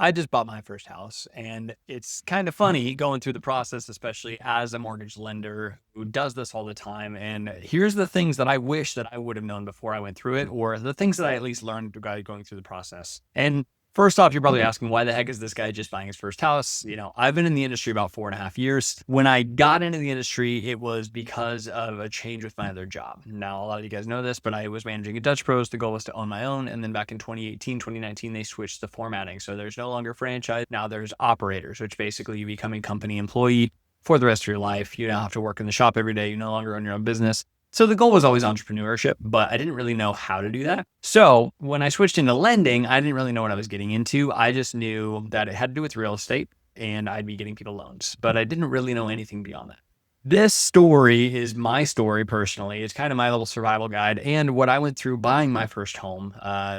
I just bought my first house, and it's kind of funny going through the process, especially as a mortgage lender who does this all the time. And here's the things that I wish that I would have known before I went through it, or the things that I at least learned by going through the process. And first off, you're probably asking, why the heck is this guy just buying his first house? I've been in the industry about 4.5 years. When I got into the industry, it was because of a change with my other job. Now, a lot of you guys know this, but I was managing a Dutch Bros. The goal was to own my own. And then back in 2018, 2019, they switched the formatting. So there's no longer franchise. Now there's operators, which basically you become a company employee for the rest of your life. You don't have to work in the shop every day. You no longer own your own business. So the goal was always entrepreneurship, but I didn't really know how to do that. So when I switched into lending, I didn't really know what I was getting into. I just knew that it had to do with real estate and I'd be getting people loans, but I didn't really know anything beyond that. This story is my story personally. It's kind of my little survival guide and what I went through buying my first home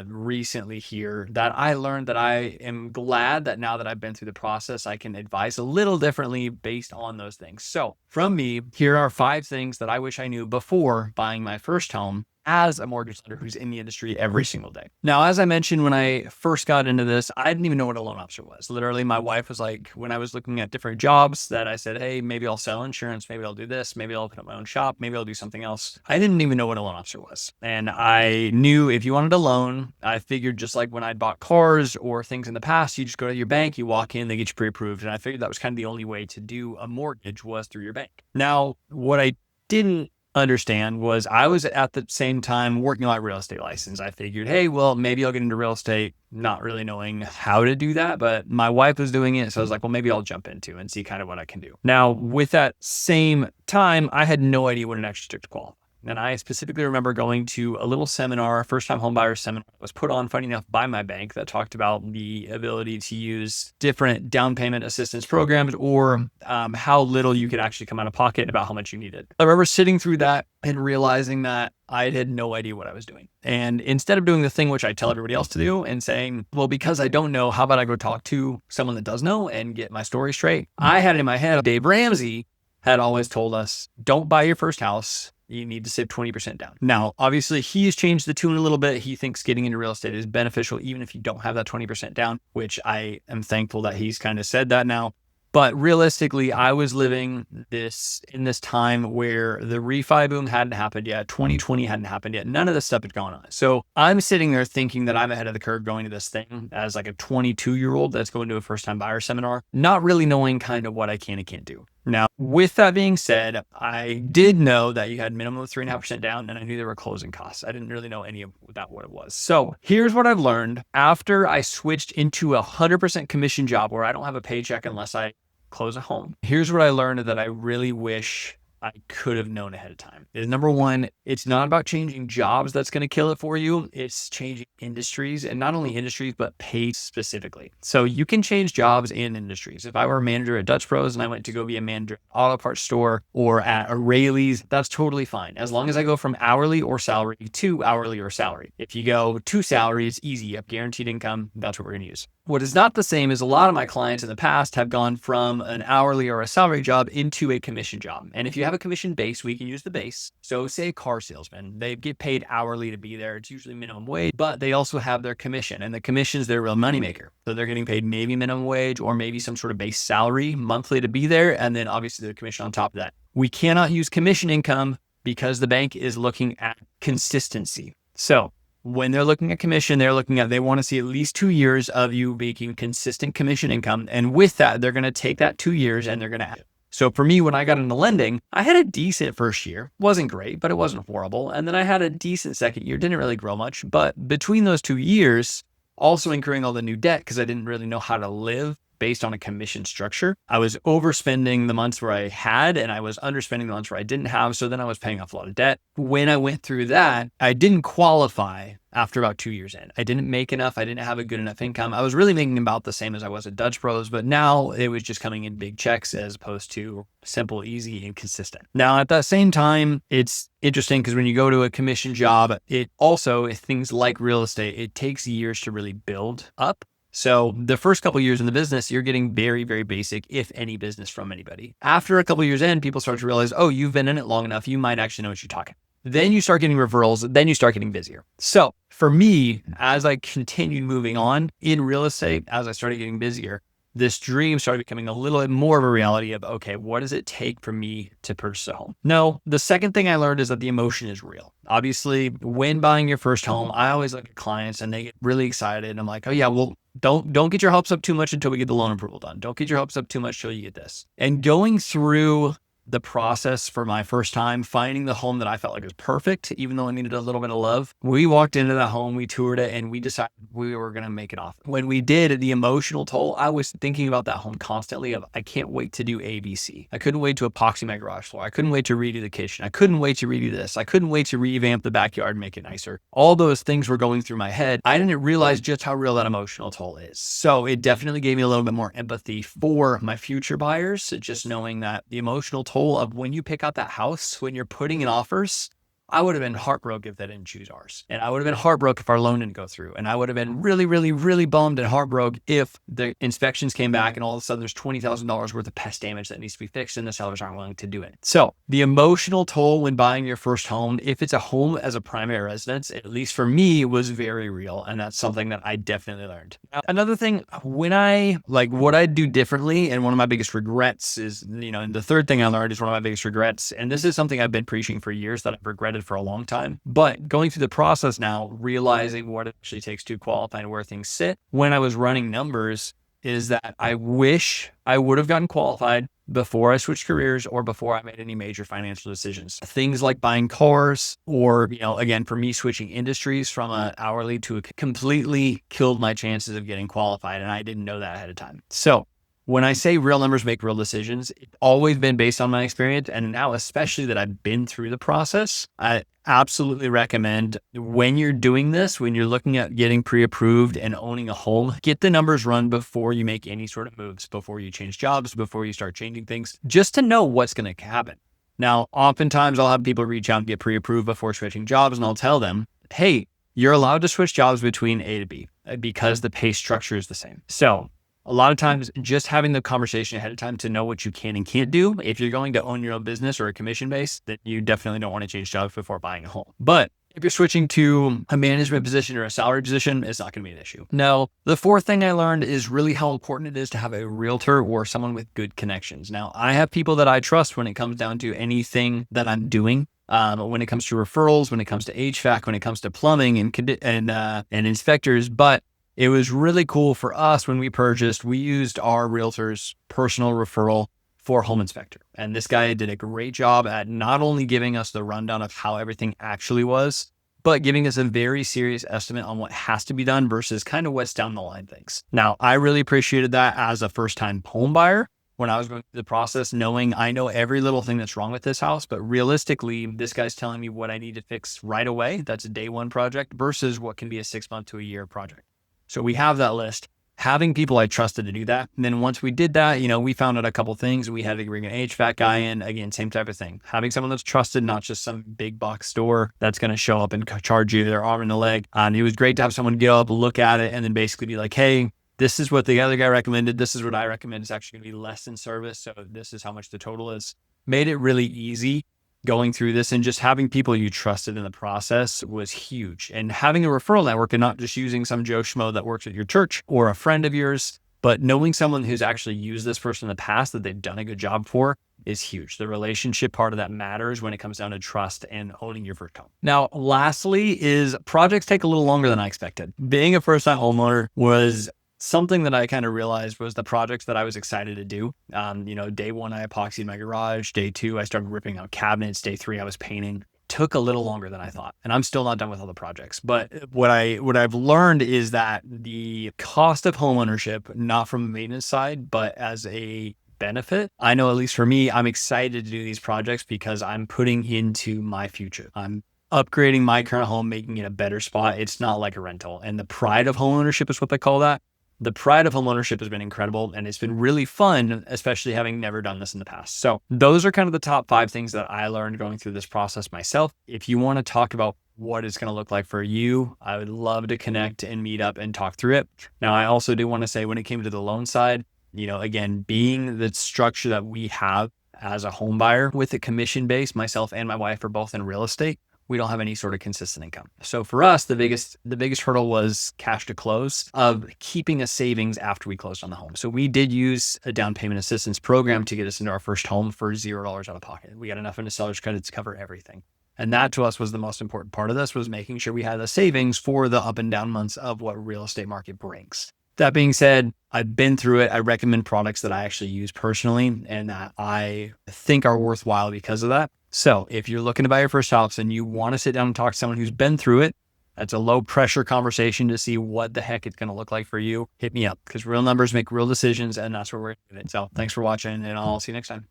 recently here, that I learned that I am glad that now that I've been through the process, I can advise a little differently based on those things. So from me, here are 5 things that I wish I knew before buying my first home as a mortgage lender who's in the industry every single day. Now, as I mentioned, when I first got into this, I didn't even know what a loan officer was. Literally, my wife was like, when I was looking at different jobs that I said, hey, maybe I'll sell insurance, maybe I'll do this, maybe I'll open up my own shop, maybe I'll do something else. I didn't even know what a loan officer was. And I knew if you wanted a loan, I figured just like when I'd bought cars or things in the past, you just go to your bank, you walk in, they get you pre-approved. And I figured that was kind of the only way to do a mortgage was through your bank. Now, what I didn't understand was I was at the same time working on my real estate license. I figured, hey, well, maybe I'll get into real estate, not really knowing how to do that, but my wife was doing it. So I was like, well, maybe I'll jump into and see kind of what I can do. Now, with that same time, I had no idea what it actually took to qualify. And I specifically remember going to a little seminar, first time home buyer seminar, that was put on, funny enough, by my bank that talked about the ability to use different down payment assistance programs or how little you could actually come out of pocket about how much you needed. I remember sitting through that and realizing that I had no idea what I was doing. And instead of doing the thing which I tell everybody else to do and saying, well, because I don't know, how about I go talk to someone that does know and get my story straight? I had in my head, Dave Ramsey had always told us, don't buy your first house. You need to save 20% down. Now, obviously, he's changed the tune a little bit. He thinks getting into real estate is beneficial, even if you don't have that 20% down, which I am thankful that he's kind of said that now. But realistically, I was living in this time where the refi boom hadn't happened yet. 2020 hadn't happened yet. None of this stuff had gone on. So I'm sitting there thinking that I'm ahead of the curve going to this thing as like a 22-year-old that's going to a first-time buyer seminar, not really knowing kind of what I can and can't do. Now, with that being said, I did know that you had minimum of 3.5% down, and I knew there were closing costs. I didn't really know any of that, what it was. So here's what I've learned after I switched into a 100% commission job where I don't have a paycheck unless I close a home. Here's what I learned that I really wish I could have known ahead of time. Is number one, it's not about changing jobs that's going to kill it for you. It's changing industries, and not only industries, but pay specifically. So you can change jobs and industries. If I were a manager at Dutch Bros and I went to go be a manager at an auto parts store or at a Rayleigh's, that's totally fine. As long as I go from hourly or salary to hourly or salary. If you go to salary, it's easy. You have guaranteed income. That's what we're going to use. What is not the same is a lot of my clients in the past have gone from an hourly or a salary job into a commission job. And if you have a commission base, we can use the base. So say a car salesman, they get paid hourly to be there. It's usually minimum wage, but they also have their commission, and the commission is their real moneymaker. So they're getting paid maybe minimum wage or maybe some sort of base salary monthly to be there. And then obviously the commission on top of that. We cannot use commission income because the bank is looking at consistency. So when they're looking at commission, they want to see at least 2 years of you making consistent commission income. And with that, they're going to take that 2 years and they're going to add it. So for me, when I got into lending, I had a decent first year. Wasn't great, but it wasn't horrible. And then I had a decent second year. Didn't really grow much. But between those 2 years, also incurring all the new debt because I didn't really know how to live based on a commission structure. I was overspending the months where I had, and I was underspending the months where I didn't have. So then I was paying off a lot of debt. When I went through that, I didn't qualify after about 2 years in. I didn't make enough. I didn't have a good enough income. I was really making about the same as I was at Dutch Bros, but now it was just coming in big checks as opposed to simple, easy, and consistent. Now, at that same time, it's interesting because when you go to a commission job, it also, things like real estate, it takes years to really build up. So the first couple of years in the business, you're getting very, very basic, if any business from anybody. After a couple of years in, people start to realize, oh, you've been in it long enough. You might actually know what you're talking. Then you start getting referrals, then you start getting busier. So for me, as I continued moving on in real estate, as I started getting busier, this dream started becoming a little bit more of a reality of, okay, what does it take for me to purchase a home? No, the second thing I learned is that the emotion is real. Obviously, when buying your first home, I always look at clients and they get really excited. And I'm like, oh yeah, well, don't get your hopes up too much until we get the loan approval done. Don't get your hopes up too much till you get this. And going through the process for my first time, finding the home that I felt like was perfect, even though I needed a little bit of love. We walked into that home, we toured it, and we decided we were going to make it off. When we did, the emotional toll, I was thinking about that home constantly of, I can't wait to do ABC. I couldn't wait to epoxy my garage floor. I couldn't wait to redo the kitchen. I couldn't wait to redo this. I couldn't wait to revamp the backyard and make it nicer. All those things were going through my head. I didn't realize just how real that emotional toll is. So it definitely gave me a little bit more empathy for my future buyers, just knowing that the emotional toll of when you pick out that house, when you're putting in offers, I would have been heartbroken if they didn't choose ours. And I would have been heartbroken if our loan didn't go through. And I would have been really, really, really bummed and heartbroken if the inspections came back and all of a sudden there's $20,000 worth of pest damage that needs to be fixed and the sellers aren't willing to do it. So the emotional toll when buying your first home, if it's a home as a primary residence, at least for me, was very real. And that's something that I definitely learned. Now, another thing, when I what I do differently, and one of my biggest regrets is, and the third thing I learned is one of my biggest regrets. And this is something I've been preaching for years that I've regretted for a long time, but going through the process now, realizing what it actually takes to qualify and where things sit when I was running numbers is that I wish I would have gotten qualified before I switched careers or before I made any major financial decisions. Things like buying cars or, again, for me, switching industries from an hourly to a completely killed my chances of getting qualified. And I didn't know that ahead of time. So when I say real numbers make real decisions, it's always been based on my experience. And now, especially that I've been through the process, I absolutely recommend when you're doing this, when you're looking at getting pre-approved and owning a home, get the numbers run before you make any sort of moves, before you change jobs, before you start changing things, just to know what's going to happen. Now, oftentimes I'll have people reach out and get pre-approved before switching jobs, and I'll tell them, hey, you're allowed to switch jobs between A to B because the pay structure is the same. So a lot of times, just having the conversation ahead of time to know what you can and can't do. If you're going to own your own business or a commission base, then you definitely don't want to change jobs before buying a home. But if you're switching to a management position or a salary position, it's not going to be an issue. Now, the fourth thing I learned is really how important it is to have a realtor or someone with good connections. Now, I have people that I trust when it comes down to anything that I'm doing. When it comes to referrals, when it comes to HVAC, when it comes to plumbing and inspectors, but it was really cool for us when we purchased. We used our realtor's personal referral for home inspector. And this guy did a great job at not only giving us the rundown of how everything actually was, but giving us a very serious estimate on what has to be done versus kind of what's down the line things. Now, I really appreciated that as a first-time home buyer when I was going through the process, knowing I know every little thing that's wrong with this house, but realistically, this guy's telling me what I need to fix right away. That's a day one project versus what can be a 6 month to a year project. So we have that list, having people I trusted to do that. And then once we did that, we found out a couple things. We had to bring an HVAC guy in, again, same type of thing. Having someone that's trusted, not just some big box store that's going to show up and charge you their arm and a leg. And it was great to have someone get up, look at it, and then basically be like, hey, this is what the other guy recommended. This is what I recommend. It's actually going to be less in service. So this is how much the total is. Made it really easy going through this, and just having people you trusted in the process was huge. And having a referral network and not just using some Joe Schmo that works at your church or a friend of yours, but knowing someone who's actually used this person in the past that they've done a good job for is huge. The relationship part of that matters when it comes down to trust and owning your first home. Now, lastly is projects take a little longer than I expected. Being a first-time homeowner was something that I kind of realized was the projects that I was excited to do. Day one, I epoxied my garage. Day two, I started ripping out cabinets. Day three, I was painting. Took a little longer than I thought. And I'm still not done with all the projects. But what I've learned is that the cost of home ownership, not from a maintenance side, but as a benefit, I know at least for me, I'm excited to do these projects because I'm putting into my future. I'm upgrading my current home, making it a better spot. It's not like a rental. And the pride of home ownership is what they call that. The pride of homeownership has been incredible, and it's been really fun, especially having never done this in the past. So those are kind of the top 5 things that I learned going through this process myself. If you want to talk about what it's going to look like for you, I would love to connect and meet up and talk through it. Now, I also do want to say when it came to the loan side, again, being the structure that we have as a home buyer with a commission base, myself and my wife are both in real estate. we don't have any sort of consistent income. So for us, the biggest hurdle was cash to close, of keeping a savings after we closed on the home. So we did use a down payment assistance program to get us into our first home for $0 out of pocket. We got enough in a seller's credit to cover everything. And that to us was the most important part of this, was making sure we had the savings for the up and down months of what real estate market brings. That being said, I've been through it. I recommend products that I actually use personally and that I think are worthwhile because of that. So if you're looking to buy your first house and you want to sit down and talk to someone who's been through it, that's a low pressure conversation to see what the heck it's going to look like for you. Hit me up, because real numbers make real decisions, and that's where we're at. So thanks for watching, and I'll see you next time.